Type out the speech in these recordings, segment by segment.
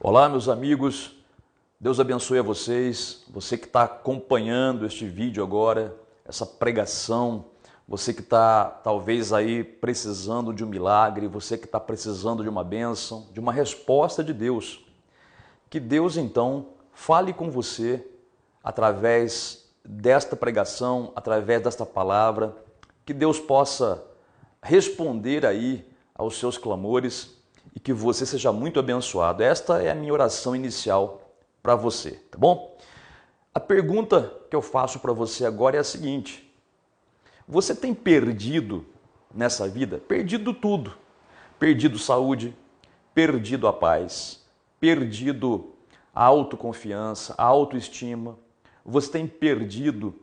Olá, meus amigos, Deus abençoe a vocês, você que está acompanhando este vídeo agora, essa pregação, você que está talvez aí precisando de um milagre, você que está precisando de uma bênção, de uma resposta de Deus. Que Deus então fale com você através desta pregação, através desta palavra, que Deus possa responder aí aos seus clamores e que você seja muito abençoado. Esta é a minha oração inicial para você, tá bom? A pergunta que eu faço para você agora é a seguinte: você tem perdido nessa vida? Perdido tudo. Perdido saúde, perdido a paz, perdido a autoconfiança, a autoestima. Você tem perdido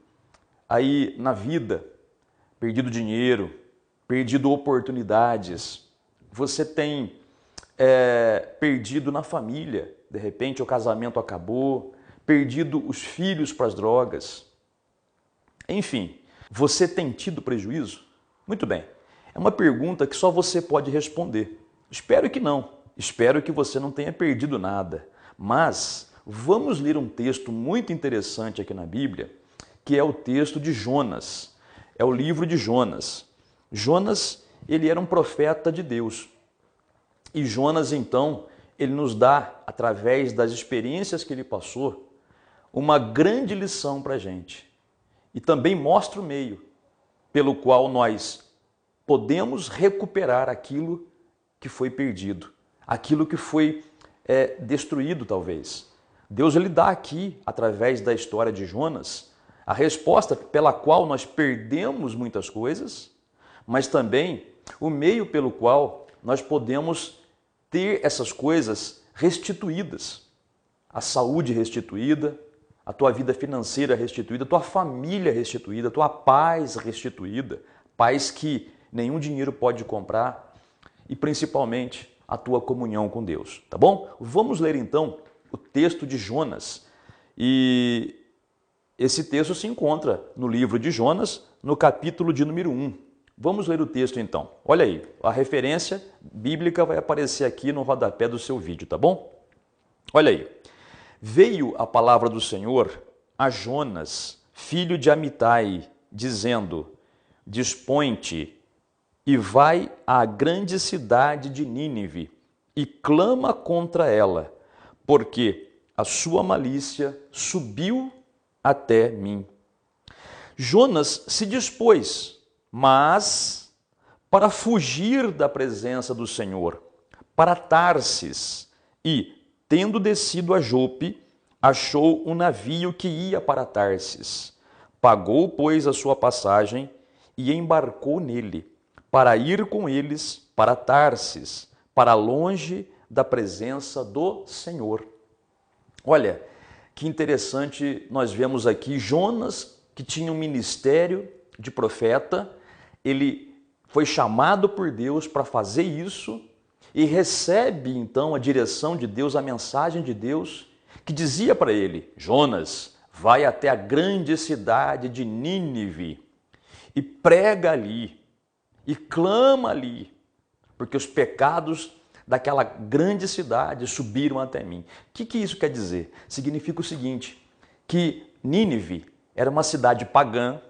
aí na vida, perdido dinheiro, perdido oportunidades. Você tem perdido na família, de repente o casamento acabou, perdido os filhos para as drogas. Enfim, você tem tido prejuízo? Muito bem, é uma pergunta que só você pode responder. Espero que não, espero que você não tenha perdido nada, mas vamos ler um texto muito interessante aqui na Bíblia, que é o texto de Jonas, é o livro de Jonas. Jonas, ele era um profeta de Deus. E Jonas, então, ele nos dá, através das experiências que ele passou, uma grande lição para a gente. E também mostra o meio pelo qual nós podemos recuperar aquilo que foi perdido, aquilo que foi destruído, talvez. Deus ele dá aqui, através da história de Jonas, a resposta pela qual nós perdemos muitas coisas, mas também o meio pelo qual nós podemos ter essas coisas restituídas. A saúde restituída, a tua vida financeira restituída, a tua família restituída, a tua paz restituída, paz que nenhum dinheiro pode comprar e principalmente a tua comunhão com Deus, tá bom? Vamos ler então o texto de Jonas e esse texto se encontra no livro de Jonas, no capítulo de número 1. Vamos ler o texto então. Olha aí, a referência bíblica vai aparecer aqui no rodapé do seu vídeo, tá bom? Olha aí. Veio a palavra do Senhor a Jonas, filho de Amitai, dizendo: Dispõe-te e vai à grande cidade de Nínive e clama contra ela, porque a sua malícia subiu até mim. Jonas se dispôs, mas para fugir da presença do Senhor, para Tarsis, e, tendo descido a Jope, achou um navio que ia para Tarsis. Pagou, pois, a sua passagem e embarcou nele, para ir com eles para Tarsis, para longe da presença do Senhor. Olha, que interessante, nós vemos aqui Jonas, que tinha um ministério de profeta, ele foi chamado por Deus para fazer isso e recebe então a direção de Deus, a mensagem de Deus, que dizia para ele: Jonas, vai até a grande cidade de Nínive e prega ali e clama ali, porque os pecados daquela grande cidade subiram até mim. O que isso quer dizer? Significa o seguinte, que Nínive era uma cidade pagã,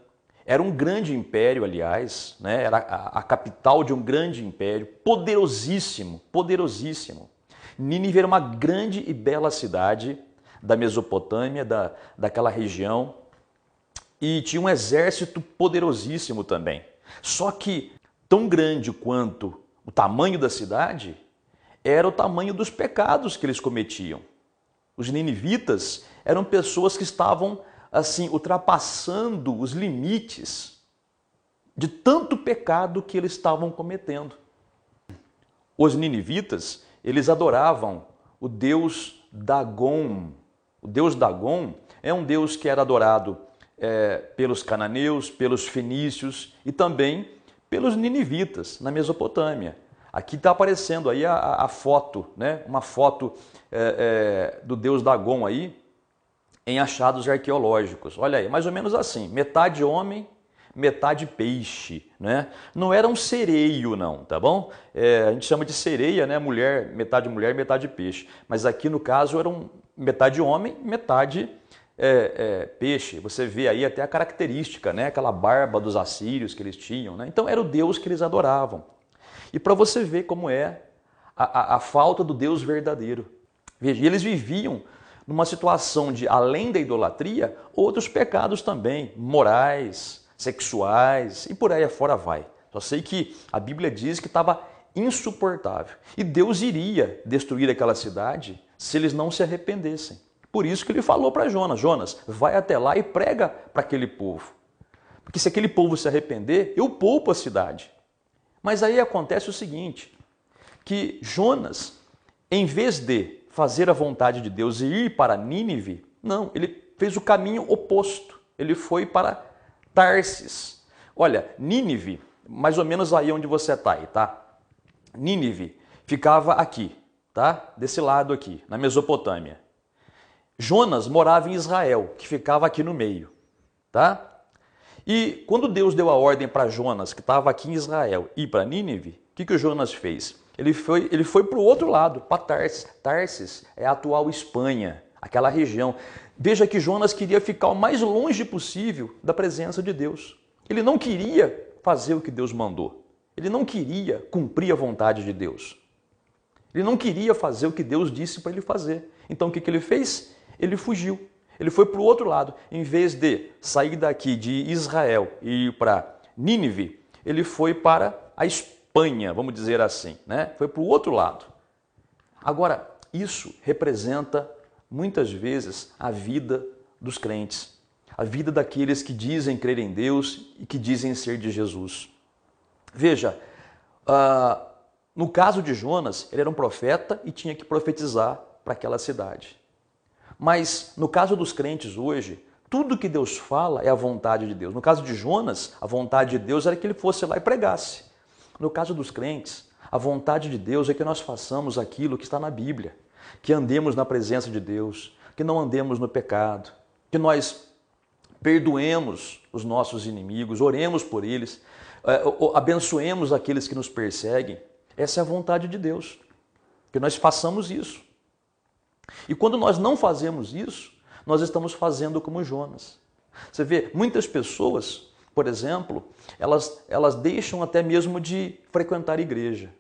era um grande império, aliás, né? Era a capital de um grande império, poderosíssimo, poderosíssimo. Nínive era uma grande e bela cidade da Mesopotâmia, daquela região, e tinha um exército poderosíssimo também. Só que, tão grande quanto o tamanho da cidade, era o tamanho dos pecados que eles cometiam. Os ninivitas eram pessoas que estavam assim, ultrapassando os limites de tanto pecado que eles estavam cometendo. Os ninivitas, eles adoravam o deus Dagon. O deus Dagon é um deus que era adorado pelos cananeus, pelos fenícios e também pelos ninivitas na Mesopotâmia. Aqui está aparecendo aí a foto, né? Uma foto do deus Dagon aí, em achados arqueológicos. Olha aí, mais ou menos assim, metade homem, metade peixe, né? Não era um sereio não, tá bom? A gente chama de sereia, né? Mulher, metade peixe. Mas aqui no caso era metade homem, metade peixe. Você vê aí até a característica, né? Aquela barba dos assírios que eles tinham, né? Então era o Deus que eles adoravam. E para você ver como é a falta do Deus verdadeiro. Veja, eles viviam numa situação de, além da idolatria, outros pecados também, morais, sexuais e por aí afora vai. Só sei que a Bíblia diz que estava insuportável. E Deus iria destruir aquela cidade se eles não se arrependessem. Por isso que ele falou para Jonas, Jonas, vai até lá e prega para aquele povo. Porque se aquele povo se arrepender, eu poupo a cidade. Mas aí acontece o seguinte, que Jonas, em vez de fazer a vontade de Deus e ir para Nínive, não, ele fez o caminho oposto. Ele foi para Tarsis. Olha, Nínive, mais ou menos aí onde você está aí, tá? Nínive ficava aqui, tá? Desse lado aqui, na Mesopotâmia. Jonas morava em Israel, que ficava aqui no meio, tá? E quando Deus deu a ordem para Jonas, que estava aqui em Israel, ir para Nínive, o que o Jonas fez? Ele foi para o outro lado, para Tarsis. Tarsis é a atual Espanha, aquela região. Veja que Jonas queria ficar o mais longe possível da presença de Deus. Ele não queria fazer o que Deus mandou. Ele não queria cumprir a vontade de Deus. Ele não queria fazer o que Deus disse para ele fazer. Então o que ele fez? Ele fugiu. Ele foi para o outro lado. Em vez de sair daqui de Israel e ir para Nínive, ele foi para a Espanha, vamos dizer assim, né? Foi para o outro lado. Agora, isso representa muitas vezes a vida dos crentes, a vida daqueles que dizem crer em Deus e que dizem ser de Jesus. Veja, no caso de Jonas, ele era um profeta e tinha que profetizar para aquela cidade. Mas no caso dos crentes hoje, tudo que Deus fala é a vontade de Deus. No caso de Jonas, a vontade de Deus era que ele fosse lá e pregasse. No caso dos crentes, a vontade de Deus é que nós façamos aquilo que está na Bíblia, que andemos na presença de Deus, que não andemos no pecado, que nós perdoemos os nossos inimigos, oremos por eles, abençoemos aqueles que nos perseguem. Essa é a vontade de Deus, que nós façamos isso. E quando nós não fazemos isso, nós estamos fazendo como Jonas. Você vê, muitas pessoas, por exemplo, elas deixam até mesmo de frequentar a igreja.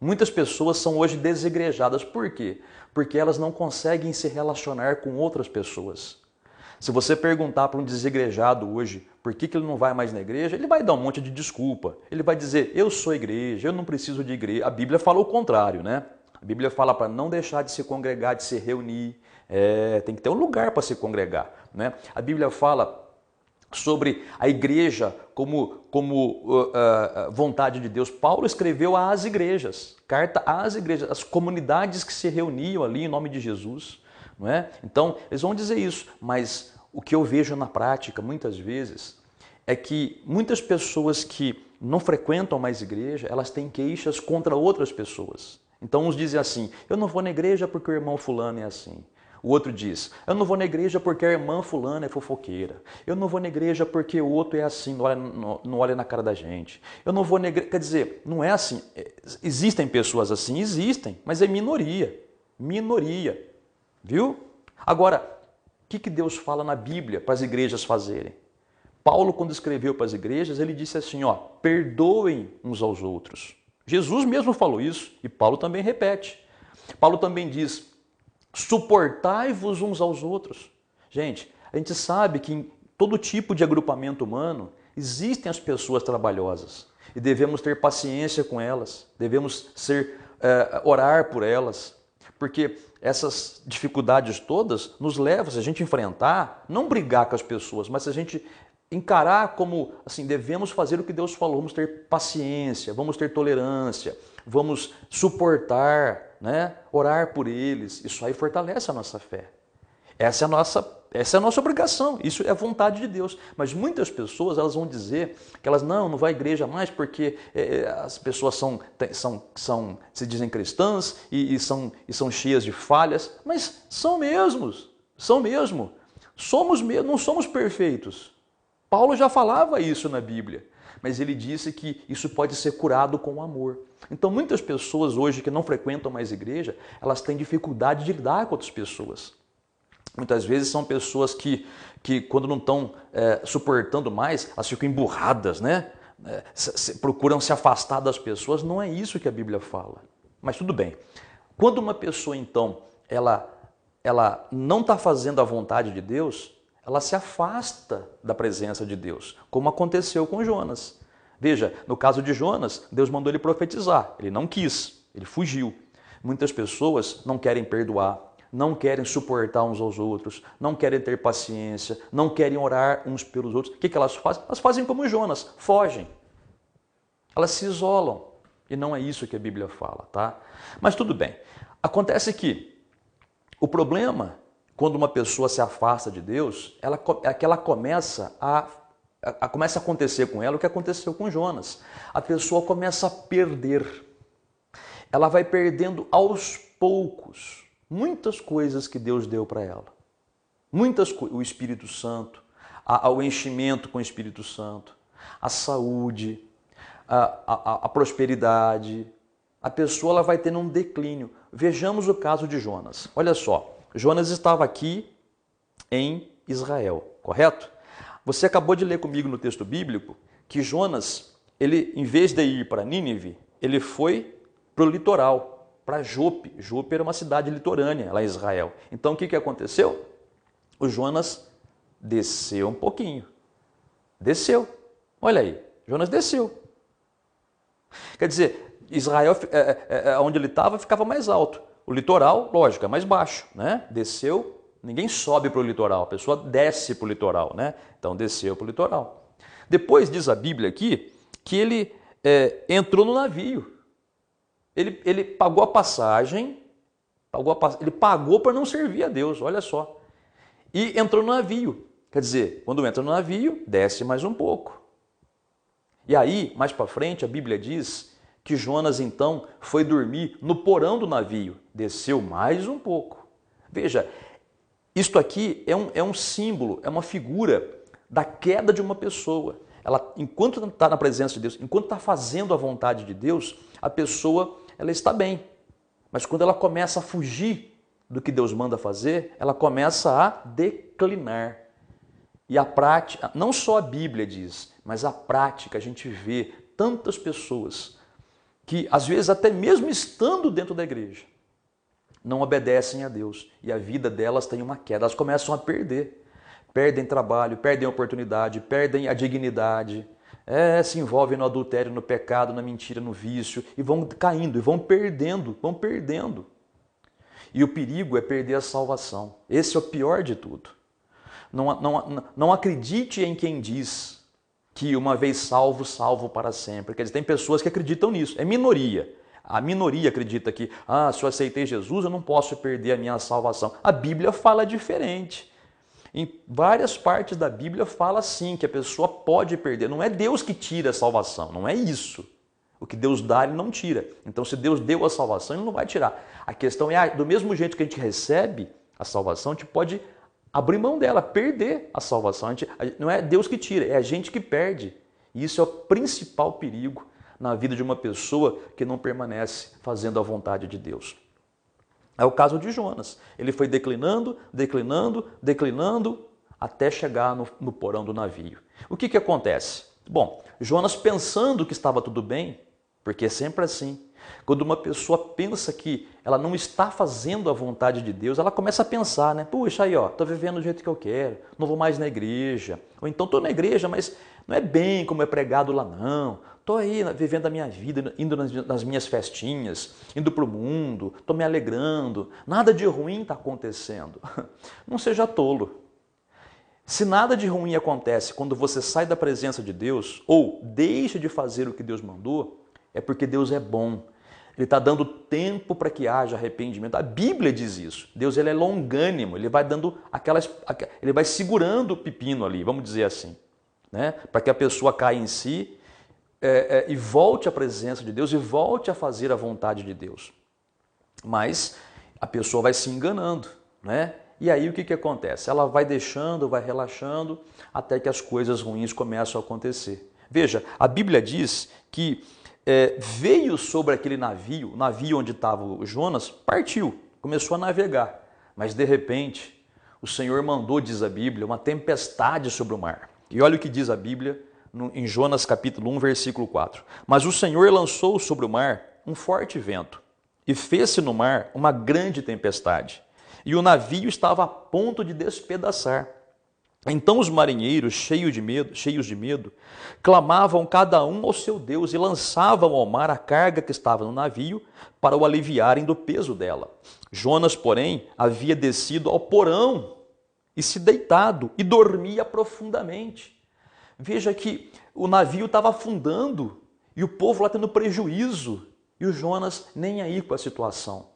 Muitas pessoas são hoje desigrejadas. Por quê? Porque elas não conseguem se relacionar com outras pessoas. Se você perguntar para um desigrejado hoje por que ele não vai mais na igreja, ele vai dar um monte de desculpa. Ele vai dizer, eu sou igreja, eu não preciso de igreja. A Bíblia fala o contrário, né? A Bíblia fala para não deixar de se congregar, de se reunir. Tem que ter um lugar para se congregar, né? A Bíblia fala sobre a igreja como vontade de Deus. Paulo escreveu às igrejas, carta às igrejas, as comunidades que se reuniam ali em nome de Jesus. Não é? Então, eles vão dizer isso, mas o que eu vejo na prática, muitas vezes, é que muitas pessoas que não frequentam mais igreja, elas têm queixas contra outras pessoas. Então, uns dizem assim, eu não vou na igreja porque o irmão fulano é assim. O outro diz, eu não vou na igreja porque a irmã fulana é fofoqueira. Eu não vou na igreja porque o outro é assim, não olha na cara da gente. Eu não vou na igreja, quer dizer, não é assim. Existem pessoas assim? Existem, mas é minoria. Minoria. Viu? Agora, o que Deus fala na Bíblia para as igrejas fazerem? Paulo, quando escreveu para as igrejas, ele disse assim, ó, perdoem uns aos outros. Jesus mesmo falou isso e Paulo também repete. Paulo também diz, suportai-vos uns aos outros. Gente, a gente sabe que em todo tipo de agrupamento humano existem as pessoas trabalhosas e devemos ter paciência com elas, devemos orar por elas, porque essas dificuldades todas nos levam, se a gente enfrentar, não brigar com as pessoas, mas se a gente encarar como, assim, devemos fazer o que Deus falou, vamos ter paciência, vamos ter tolerância, vamos suportar, né? Orar por eles, isso aí fortalece a nossa fé. Essa é a nossa obrigação, isso é a vontade de Deus. Mas muitas pessoas elas vão dizer que elas não vão à igreja mais porque as pessoas se dizem cristãs e são cheias de falhas, mas são mesmo. Não somos perfeitos. Paulo já falava isso na Bíblia, mas ele disse que isso pode ser curado com amor. Então muitas pessoas hoje que não frequentam mais igreja, elas têm dificuldade de lidar com outras pessoas. Muitas vezes são pessoas que quando não estão suportando mais, elas ficam emburradas, né? Procuram se afastar das pessoas. Não é isso que a Bíblia fala. Mas tudo bem. Quando uma pessoa, então, ela não está fazendo a vontade de Deus, ela se afasta da presença de Deus, como aconteceu com Jonas. Veja, no caso de Jonas, Deus mandou ele profetizar. Ele não quis, ele fugiu. Muitas pessoas não querem perdoar, não querem suportar uns aos outros, não querem ter paciência, não querem orar uns pelos outros. O que elas fazem? Elas fazem como Jonas, fogem. Elas se isolam. E não é isso que a Bíblia fala, tá? Mas tudo bem. Acontece que o problema, quando uma pessoa se afasta de Deus, é que ela começa a acontecer com ela o que aconteceu com Jonas. A pessoa começa a perder. Ela vai perdendo aos poucos muitas coisas que Deus deu para ela. O Espírito Santo, o enchimento com o Espírito Santo, a saúde, a prosperidade. A pessoa ela vai tendo um declínio. Vejamos o caso de Jonas. Olha só, Jonas estava aqui em Israel, correto? Você acabou de ler comigo no texto bíblico que Jonas, ele, em vez de ir para Nínive, ele foi para o litoral, para Jope. Jope era uma cidade litorânea lá em Israel. Então o que aconteceu? O Jonas desceu um pouquinho. Desceu. Olha aí, Jonas desceu. Quer dizer, Israel, onde ele estava, ficava mais alto. O litoral, lógico, é mais baixo, né? Desceu, ninguém sobe para o litoral, a pessoa desce para o litoral, né? Então desceu para o litoral. Depois diz a Bíblia aqui que ele entrou no navio. Ele pagou a passagem, ele pagou para não servir a Deus, olha só. E entrou no navio. Quer dizer, quando entra no navio, desce mais um pouco. E aí, mais para frente, a Bíblia diz que Jonas, então, foi dormir no porão do navio. Desceu mais um pouco. Veja, isto aqui é um símbolo, é uma figura da queda de uma pessoa. Ela, enquanto está na presença de Deus, enquanto está fazendo a vontade de Deus, a pessoa ela está bem. Mas quando ela começa a fugir do que Deus manda fazer, ela começa a declinar. E a prática, não só a Bíblia diz, mas a prática, a gente vê tantas pessoas que, às vezes, até mesmo estando dentro da igreja, não obedecem a Deus. E a vida delas tem uma queda, elas começam a perder. Perdem trabalho, perdem a oportunidade, perdem a dignidade, se envolvem no adultério, no pecado, na mentira, no vício, e vão caindo, e vão perdendo, vão perdendo. E o perigo é perder a salvação. Esse é o pior de tudo. Não acredite em quem diz que uma vez salvo, salvo para sempre. Quer dizer, tem pessoas que acreditam nisso. É minoria. A minoria acredita que, se eu aceitei Jesus, eu não posso perder a minha salvação. A Bíblia fala diferente. Em várias partes da Bíblia fala assim, que a pessoa pode perder. Não é Deus que tira a salvação, não é isso. O que Deus dá, Ele não tira. Então, se Deus deu a salvação, Ele não vai tirar. A questão é, do mesmo jeito que a gente recebe a salvação, a gente pode abrir mão dela, perder a salvação. Não é Deus que tira, é a gente que perde. E isso é o principal perigo na vida de uma pessoa que não permanece fazendo a vontade de Deus. É o caso de Jonas. Ele foi declinando, declinando, declinando, até chegar no porão do navio. O que acontece? Bom, Jonas, pensando que estava tudo bem, porque é sempre assim, quando uma pessoa pensa que ela não está fazendo a vontade de Deus, ela começa a pensar, né? Puxa, aí ó, estou vivendo do jeito que eu quero, não vou mais na igreja. Ou então estou na igreja, mas não é bem como é pregado lá não. Estou aí vivendo a minha vida, indo nas minhas festinhas, indo para o mundo, estou me alegrando. Nada de ruim está acontecendo. Não seja tolo. Se nada de ruim acontece quando você sai da presença de Deus ou deixa de fazer o que Deus mandou, é porque Deus é bom. Ele está dando tempo para que haja arrependimento. A Bíblia diz isso. Deus ele é longânimo, ele vai dando ele vai segurando o pepino ali, vamos dizer assim, né? Para que a pessoa caia em si e volte à presença de Deus e volte a fazer a vontade de Deus. Mas a pessoa vai se enganando, né? E aí o que acontece? Ela vai deixando, vai relaxando, até que as coisas ruins começam a acontecer. Veja, a Bíblia diz que veio sobre aquele navio, o navio onde estava o Jonas, partiu, começou a navegar. Mas de repente, o Senhor mandou, diz a Bíblia, uma tempestade sobre o mar. E olha o que diz a Bíblia em Jonas capítulo 1, versículo 4. Mas o Senhor lançou sobre o mar um forte vento, e fez-se no mar uma grande tempestade, e o navio estava a ponto de despedaçar. Então os marinheiros, cheios de medo, clamavam cada um ao seu Deus e lançavam ao mar a carga que estava no navio para o aliviarem do peso dela. Jonas, porém, havia descido ao porão e se deitado e dormia profundamente. Veja que o navio estava afundando e o povo lá tendo prejuízo e o Jonas nem aí com a situação.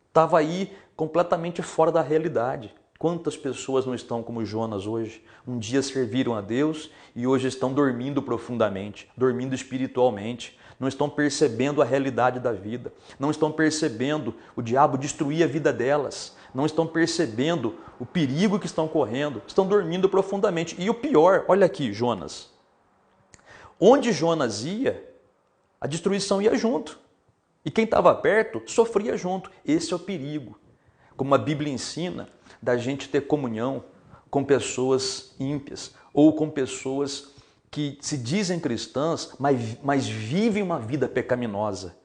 Estava aí completamente fora da realidade. Quantas pessoas não estão como Jonas hoje? Um dia serviram a Deus e hoje estão dormindo profundamente, dormindo espiritualmente. Não estão percebendo a realidade da vida. Não estão percebendo o diabo destruir a vida delas. Não estão percebendo o perigo que estão correndo. Estão dormindo profundamente. E o pior, olha aqui, Jonas. Onde Jonas ia, a destruição ia junto. E quem estava perto sofria junto. Esse é o perigo. Como a Bíblia ensina, da gente ter comunhão com pessoas ímpias ou com pessoas que se dizem cristãs, mas vivem uma vida pecaminosa.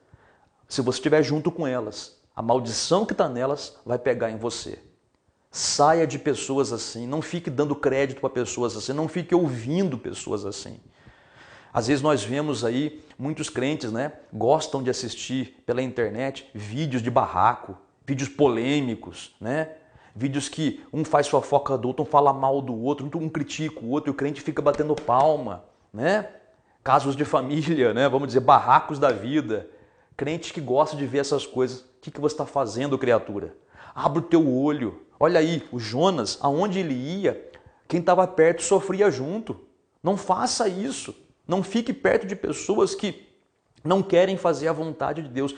Se você estiver junto com elas, a maldição que está nelas vai pegar em você. Saia de pessoas assim, não fique dando crédito para pessoas assim, não fique ouvindo pessoas assim. Às vezes nós vemos aí muitos crentes, né, gostam de assistir pela internet vídeos de barraco, vídeos polêmicos, né? Vídeos que um faz fofoca do outro, um fala mal do outro, um critica o outro e o crente fica batendo palma, né? Casos de família, né? Vamos dizer, barracos da vida. Crente que gosta de ver essas coisas. O que você está fazendo, criatura? Abre o teu olho. Olha aí, o Jonas, aonde ele ia, quem estava perto sofria junto. Não faça isso. Não fique perto de pessoas que não querem fazer a vontade de Deus.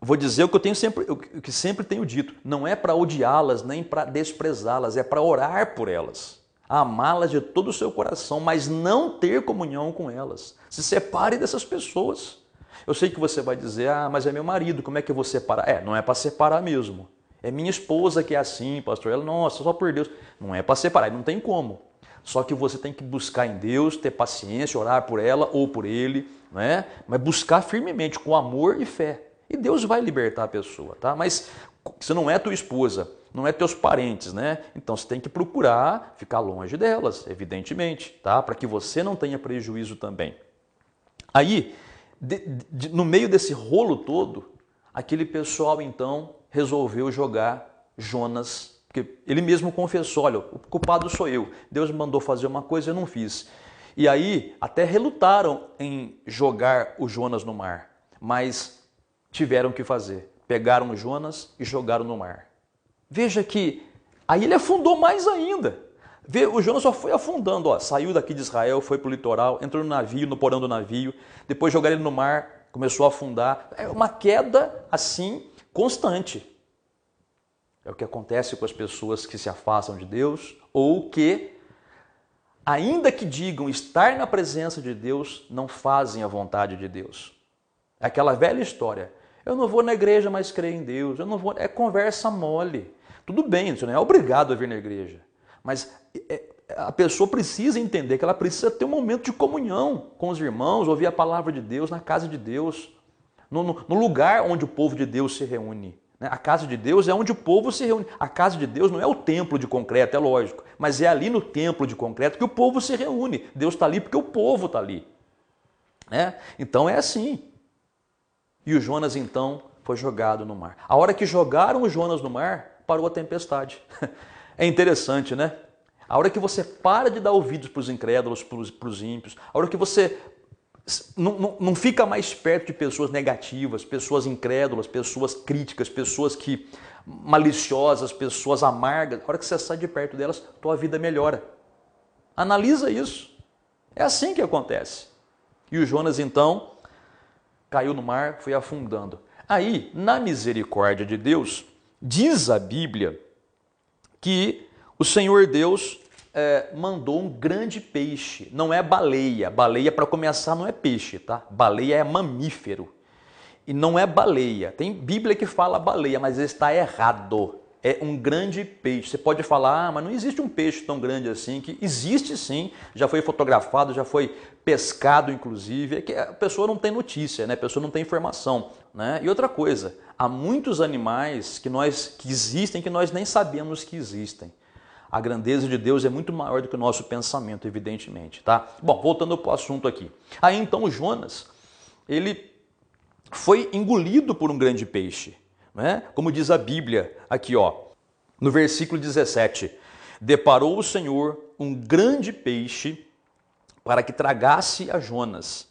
Vou dizer o que sempre tenho dito, não é para odiá-las, nem para desprezá-las, é para orar por elas, amá-las de todo o seu coração, mas não ter comunhão com elas. Se separe dessas pessoas. Eu sei que você vai dizer, mas é meu marido, como é que eu vou separar? Não é para separar mesmo. É minha esposa que é assim, pastor. Ela, nossa, só por Deus. Não é para separar, não tem como. Só que você tem que buscar em Deus, ter paciência, orar por ela ou por ele, né? Mas buscar firmemente, com amor e fé. E Deus vai libertar a pessoa, tá? Mas se não é tua esposa, não é teus parentes, né? Então você tem que procurar ficar longe delas, evidentemente, tá? Para que você não tenha prejuízo também. Aí, no meio desse rolo todo, aquele pessoal então resolveu jogar Jonas, porque ele mesmo confessou, olha, o culpado sou eu. Deus me mandou fazer uma coisa e eu não fiz. E aí até relutaram em jogar o Jonas no mar, mas tiveram que fazer. Pegaram o Jonas e jogaram no mar. Veja que aí ele afundou mais ainda. O Jonas só foi afundando, saiu daqui de Israel, foi para o litoral, entrou no navio, no porão do navio, depois jogaram ele no mar, começou a afundar. É uma queda assim constante. É o que acontece com as pessoas que se afastam de Deus ou que, ainda que digam estar na presença de Deus, não fazem a vontade de Deus. É aquela velha história. Eu não vou na igreja, mas creio em Deus. Eu não vou. É conversa mole. Tudo bem, você não é obrigado a vir na igreja. Mas a pessoa precisa entender que ela precisa ter um momento de comunhão com os irmãos, ouvir a palavra de Deus na casa de Deus, no lugar onde o povo de Deus se reúne. A casa de Deus é onde o povo se reúne. A casa de Deus não é o templo de concreto, é lógico, mas é ali no templo de concreto que o povo se reúne. Deus está ali porque o povo está ali. Então é assim. E o Jonas, então, foi jogado no mar. A hora que jogaram o Jonas no mar, parou a tempestade. É interessante, né? A hora que você para de dar ouvidos para os incrédulos, para os ímpios, a hora que você não fica mais perto de pessoas negativas, pessoas incrédulas, pessoas críticas, pessoas maliciosas, pessoas amargas, a hora que você sai de perto delas, tua vida melhora. Analisa isso. É assim que acontece. E o Jonas, então, caiu no mar, foi afundando. Aí, na misericórdia de Deus, diz a Bíblia que o Senhor Deus mandou um grande peixe. Não é baleia. Baleia, para começar, não é peixe, tá? Baleia é mamífero. E não é baleia. Tem Bíblia que fala baleia, mas está errado. É um grande peixe. Você pode falar, mas não existe um peixe tão grande assim, que existe sim, já foi fotografado, já foi pescado inclusive, é que a pessoa não tem notícia, né? A pessoa não tem informação, né? E outra coisa, há muitos animais que existem que nós nem sabemos que existem. A grandeza de Deus é muito maior do que o nosso pensamento, evidentemente, tá? Bom, voltando para o assunto aqui. Aí então Jonas, ele foi engolido por um grande peixe. Né? Como diz a Bíblia aqui, ó, no versículo 17, deparou o Senhor um grande peixe para que tragasse a Jonas,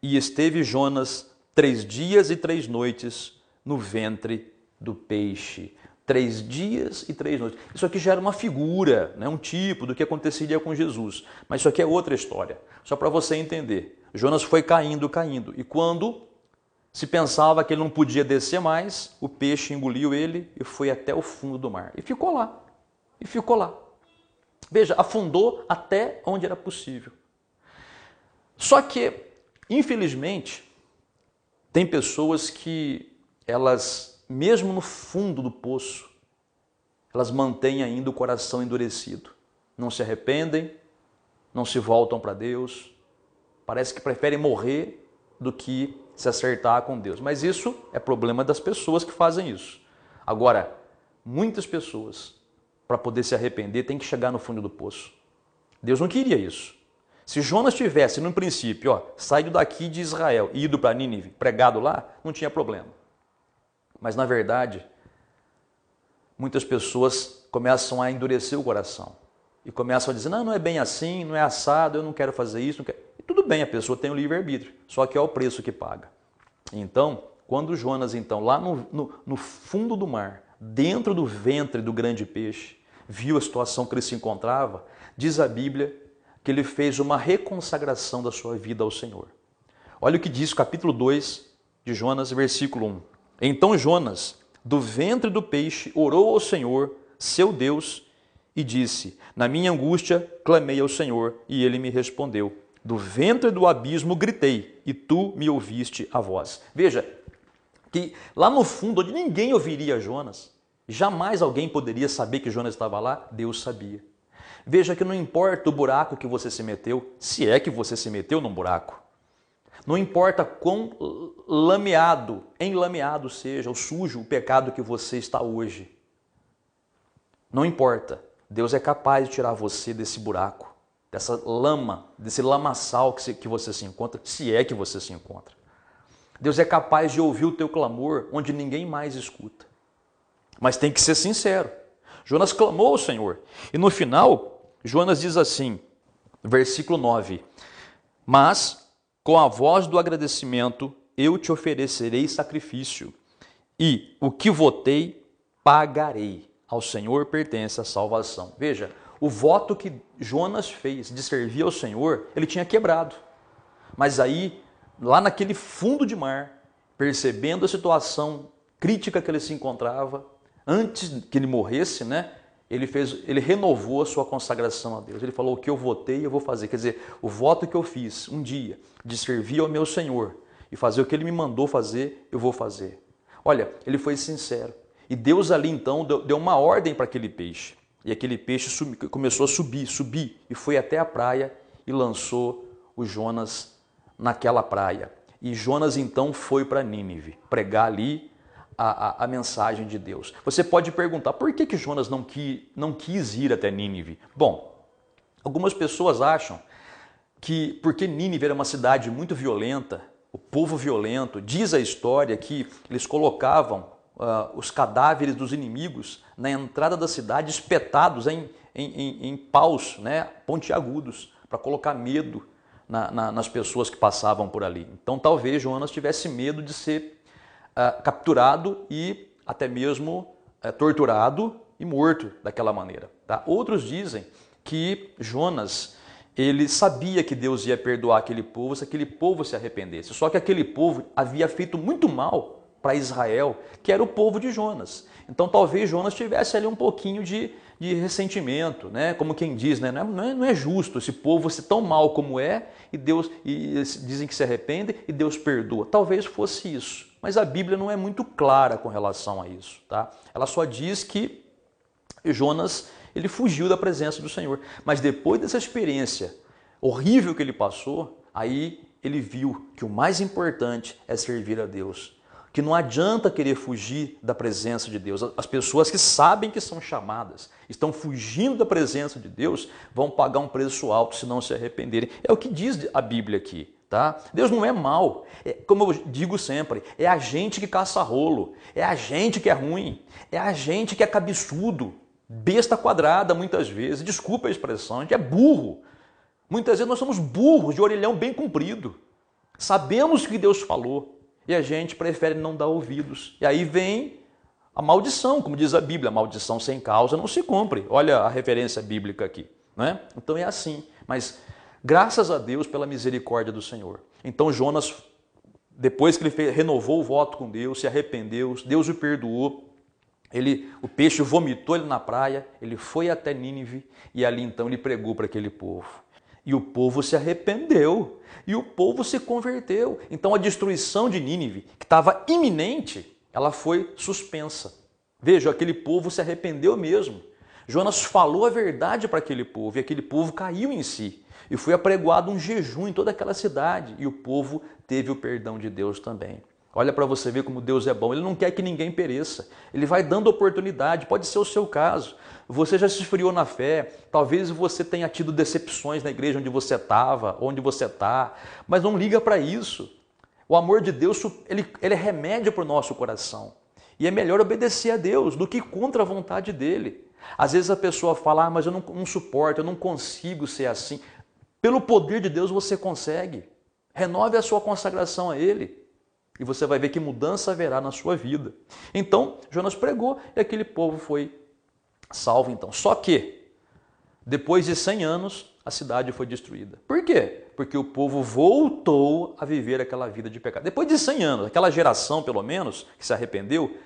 e esteve Jonas 3 dias e 3 noites no ventre do peixe. 3 dias e 3 noites. Isso aqui já era uma figura, né? Um tipo do que aconteceria com Jesus, mas isso aqui é outra história, só para você entender. Jonas foi caindo, e quando se pensava que ele não podia descer mais, o peixe engoliu ele e foi até o fundo do mar. E ficou lá. Veja, afundou até onde era possível. Só que, infelizmente, tem pessoas que elas, mesmo no fundo do poço, elas mantêm ainda o coração endurecido. Não se arrependem, não se voltam para Deus, parece que preferem morrer do que se acertar com Deus. Mas isso é problema das pessoas que fazem isso. Agora, muitas pessoas, para poder se arrepender, têm que chegar no fundo do poço. Deus não queria isso. Se Jonas tivesse, no princípio, saído daqui de Israel e ido para Nínive, pregado lá, não tinha problema. Mas, na verdade, muitas pessoas começam a endurecer o coração. E começam a dizer, não é bem assim, não é assado, eu não quero fazer isso, não quero. Tudo bem, a pessoa tem o livre-arbítrio, só que é o preço que paga. Então, quando Jonas, lá no fundo do mar, dentro do ventre do grande peixe, viu a situação que ele se encontrava, diz a Bíblia que ele fez uma reconsagração da sua vida ao Senhor. Olha o que diz o capítulo 2 de Jonas, versículo 1. Então Jonas, do ventre do peixe, orou ao Senhor, seu Deus, e disse, na minha angústia clamei ao Senhor, e ele me respondeu. Do ventre do abismo gritei, e tu me ouviste a voz. Veja, que lá no fundo, onde ninguém ouviria Jonas, jamais alguém poderia saber que Jonas estava lá, Deus sabia. Veja que não importa o buraco que você se meteu, se é que você se meteu num buraco. Não importa quão enlameado seja, o sujo, o pecado que você está hoje. Não importa, Deus é capaz de tirar você desse buraco, dessa lama, desse lamaçal que você se encontra, se é que você se encontra. Deus é capaz de ouvir o teu clamor onde ninguém mais escuta. Mas tem que ser sincero. Jonas clamou ao Senhor. E no final, Jonas diz assim, versículo 9, mas com a voz do agradecimento eu te oferecerei sacrifício, e o que votei pagarei. Ao Senhor pertence a salvação. Veja, o voto que Jonas fez de servir ao Senhor, ele tinha quebrado. Mas aí, lá naquele fundo de mar, percebendo a situação crítica que ele se encontrava, antes que ele morresse, né, ele renovou a sua consagração a Deus. Ele falou, o que eu votei, eu vou fazer. Quer dizer, o voto que eu fiz um dia de servir ao meu Senhor e fazer o que ele me mandou fazer, eu vou fazer. Olha, ele foi sincero. E Deus ali então deu uma ordem para aquele peixe. E aquele peixe começou a subir, e foi até a praia e lançou o Jonas naquela praia. E Jonas então foi para Nínive, pregar ali a mensagem de Deus. Você pode perguntar, por que Jonas não quis ir até Nínive? Bom, algumas pessoas acham que porque Nínive era uma cidade muito violenta, o povo violento, diz a história que eles colocavam os cadáveres dos inimigos na entrada da cidade, espetados em paus, né, pontiagudos, para colocar medo nas pessoas que passavam por ali. Então talvez Jonas tivesse medo de ser capturado e até mesmo torturado e morto daquela maneira. Tá? Outros dizem que Jonas, ele sabia que Deus ia perdoar aquele povo se aquele povo se arrependesse. Só que aquele povo havia feito muito mal para Israel, que era o povo de Jonas. Então talvez Jonas tivesse ali um pouquinho de ressentimento, né? Como quem diz, né? Não é justo esse povo ser tão mal como é, e Deus dizem que se arrependem e Deus perdoa. Talvez fosse isso, mas a Bíblia não é muito clara com relação a isso, tá? Ela só diz que Jonas, ele fugiu da presença do Senhor, mas depois dessa experiência horrível que ele passou, aí ele viu que o mais importante é servir a Deus. Que não adianta querer fugir da presença de Deus. As pessoas que sabem que são chamadas, estão fugindo da presença de Deus, vão pagar um preço alto se não se arrependerem. É o que diz a Bíblia aqui, tá? Deus não é mau, como eu digo sempre, é a gente que caça rolo, é a gente que é ruim, é a gente que é cabeçudo, besta quadrada muitas vezes, desculpa a expressão, a gente é burro. Muitas vezes nós somos burros de orelhão bem comprido. Sabemos o que Deus falou e a gente prefere não dar ouvidos. E aí vem a maldição, como diz a Bíblia, a maldição sem causa não se cumpre. Olha a referência bíblica aqui, né? Então é assim, mas graças a Deus pela misericórdia do Senhor. Então Jonas, depois que ele renovou o voto com Deus, se arrependeu, Deus o perdoou, o peixe vomitou ele na praia, ele foi até Nínive e ali então ele pregou para aquele povo. E o povo se arrependeu, e o povo se converteu. Então a destruição de Nínive, que estava iminente, ela foi suspensa. Veja, aquele povo se arrependeu mesmo. Jonas falou a verdade para aquele povo, e aquele povo caiu em si. E foi apregoado um jejum em toda aquela cidade, e o povo teve o perdão de Deus também. Olha para você ver como Deus é bom, Ele não quer que ninguém pereça. Ele vai dando oportunidade, pode ser o seu caso. Você já se esfriou na fé, talvez você tenha tido decepções na igreja onde você estava, onde você está, mas não liga para isso. O amor de Deus, ele é remédio para o nosso coração. E é melhor obedecer a Deus do que contra a vontade dEle. Às vezes a pessoa fala, mas eu não suporto, eu não consigo ser assim. Pelo poder de Deus você consegue. Renove a sua consagração a Ele. E você vai ver que mudança haverá na sua vida. Então, Jonas pregou e aquele povo foi salvo então. Só que, depois de 100 anos, a cidade foi destruída. Por quê? Porque o povo voltou a viver aquela vida de pecado. Depois de 100 anos, aquela geração, pelo menos, que se arrependeu,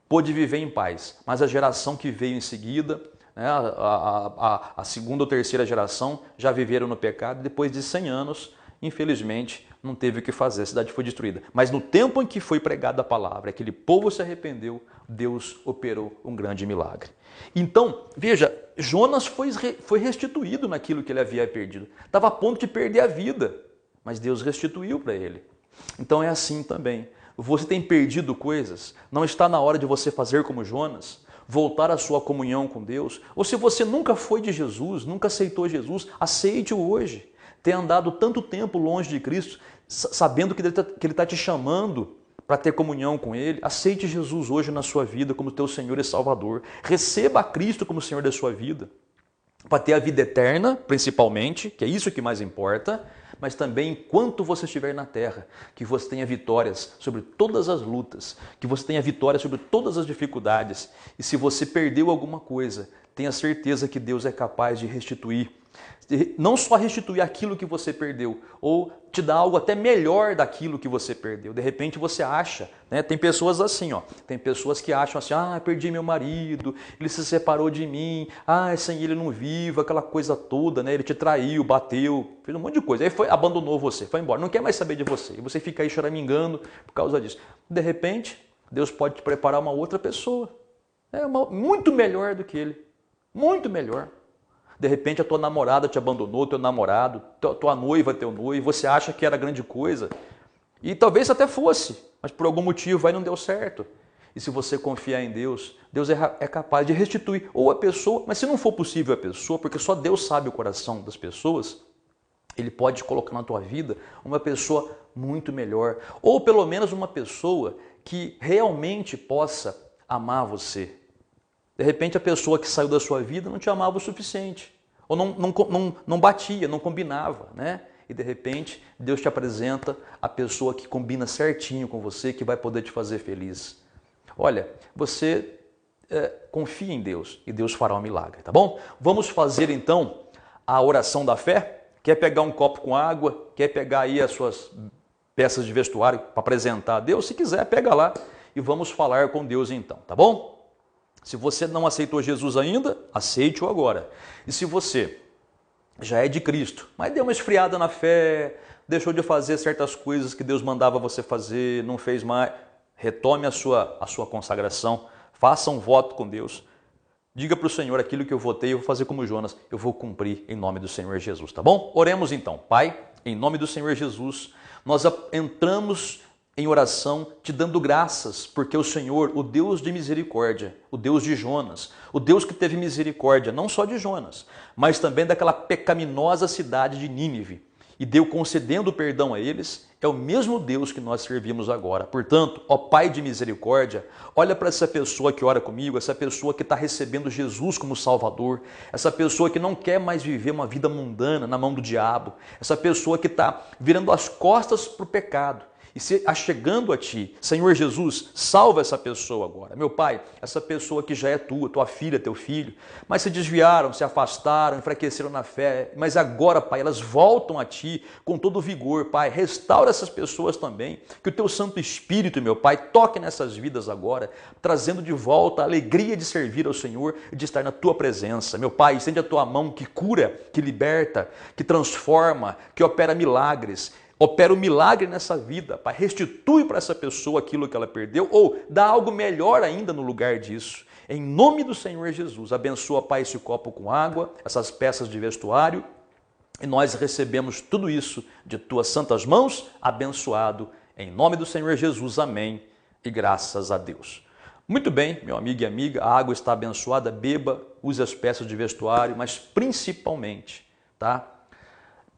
pôde viver em paz. Mas a geração que veio em seguida, né, a segunda ou terceira geração, já viveram no pecado. Depois de 100 anos, infelizmente, não teve o que fazer, a cidade foi destruída. Mas no tempo em que foi pregada a palavra, aquele povo se arrependeu, Deus operou um grande milagre. Então, veja, Jonas foi restituído naquilo que ele havia perdido. Estava a ponto de perder a vida, mas Deus restituiu para ele. Então é assim também. Você tem perdido coisas, não está na hora de você fazer como Jonas, voltar à sua comunhão com Deus? Ou se você nunca foi de Jesus, nunca aceitou Jesus, aceite-o hoje. Ter andado tanto tempo longe de Cristo, sabendo que Ele está te chamando para ter comunhão com Ele, aceite Jesus hoje na sua vida como teu Senhor e Salvador. Receba a Cristo como Senhor da sua vida, para ter a vida eterna, principalmente, que é isso que mais importa, mas também enquanto você estiver na terra, que você tenha vitórias sobre todas as lutas, que você tenha vitórias sobre todas as dificuldades. E se você perdeu alguma coisa, tenha certeza que Deus é capaz de restituir. Não só restituir aquilo que você perdeu, ou te dar algo até melhor daquilo que você perdeu. De repente você acha, né? Tem pessoas assim, ó, tem pessoas que acham assim, perdi meu marido, ele se separou de mim, sem ele não vivo, aquela coisa toda, né? Ele te traiu, bateu, fez um monte de coisa, aí abandonou você, foi embora, não quer mais saber de você, e você fica aí choramingando por causa disso. De repente, Deus pode te preparar uma outra pessoa, muito melhor do que ele, muito melhor. De repente a tua namorada te abandonou, teu namorado, tua noiva, teu noivo, você acha que era grande coisa. E talvez até fosse, mas por algum motivo aí não deu certo. E se você confiar em Deus, Deus é capaz de restituir ou a pessoa, mas se não for possível a pessoa, porque só Deus sabe o coração das pessoas, Ele pode colocar na tua vida uma pessoa muito melhor. Ou pelo menos uma pessoa que realmente possa amar você. De repente a pessoa que saiu da sua vida não te amava o suficiente, ou não batia, não combinava, né? E de repente Deus te apresenta a pessoa que combina certinho com você, que vai poder te fazer feliz. Olha, você confia em Deus e Deus fará um milagre, tá bom? Vamos fazer então a oração da fé? Quer pegar um copo com água? Quer pegar aí as suas peças de vestuário para apresentar a Deus? Se quiser, pega lá. e vamos falar com Deus então, tá bom? Se você não aceitou Jesus ainda, aceite-o agora. E se você já é de Cristo, mas deu uma esfriada na fé, deixou de fazer certas coisas que Deus mandava você fazer, não fez mais, retome a sua consagração, faça um voto com Deus. Diga para o Senhor aquilo que eu votei, eu vou fazer como Jonas, eu vou cumprir em nome do Senhor Jesus, tá bom? Oremos então. Pai, em nome do Senhor Jesus, nós entramos em oração te dando graças, porque o Senhor, o Deus de misericórdia, o Deus de Jonas, o Deus que teve misericórdia não só de Jonas, mas também daquela pecaminosa cidade de Nínive, e deu concedendo perdão a eles, é o mesmo Deus que nós servimos agora. Portanto, ó Pai de misericórdia, olha para essa pessoa que ora comigo, essa pessoa que está recebendo Jesus como Salvador, essa pessoa que não quer mais viver uma vida mundana na mão do diabo, essa pessoa que está virando as costas para o pecado e se achegando a Ti. Senhor Jesus, salva essa pessoa agora. Meu Pai, essa pessoa que já é tua filha, teu filho, mas se desviaram, se afastaram, enfraqueceram na fé, mas agora, Pai, elas voltam a Ti com todo vigor, Pai. Restaura essas pessoas também, que o Teu Santo Espírito, meu Pai, toque nessas vidas agora, trazendo de volta a alegria de servir ao Senhor e de estar na Tua presença. Meu Pai, estende a Tua mão que cura, que liberta, que transforma, que opera milagres. Opera um milagre nessa vida, Pai, restitui para essa pessoa aquilo que ela perdeu ou dá algo melhor ainda no lugar disso. Em nome do Senhor Jesus, abençoa, Pai, esse copo com água, essas peças de vestuário, e nós recebemos tudo isso de Tuas santas mãos, abençoado, em nome do Senhor Jesus, amém, e graças a Deus. Muito bem, meu amigo e amiga, a água está abençoada, beba, use as peças de vestuário, mas principalmente, tá?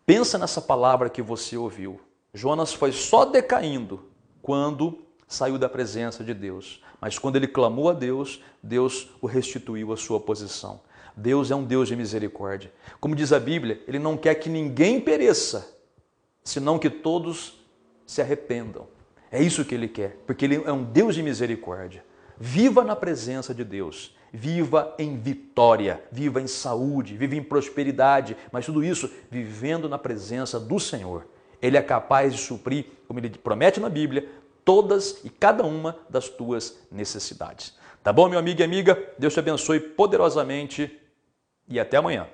Pensa nessa palavra que você ouviu. Jonas foi só decaindo quando saiu da presença de Deus. Mas quando ele clamou a Deus, Deus o restituiu à sua posição. Deus é um Deus de misericórdia. Como diz a Bíblia, Ele não quer que ninguém pereça, senão que todos se arrependam. É isso que Ele quer, porque Ele é um Deus de misericórdia. Viva na presença de Deus. Viva em vitória, viva em saúde, viva em prosperidade, mas tudo isso vivendo na presença do Senhor. Ele é capaz de suprir, como Ele promete na Bíblia, todas e cada uma das tuas necessidades. Tá bom, meu amigo e amiga? Deus te abençoe poderosamente e até amanhã.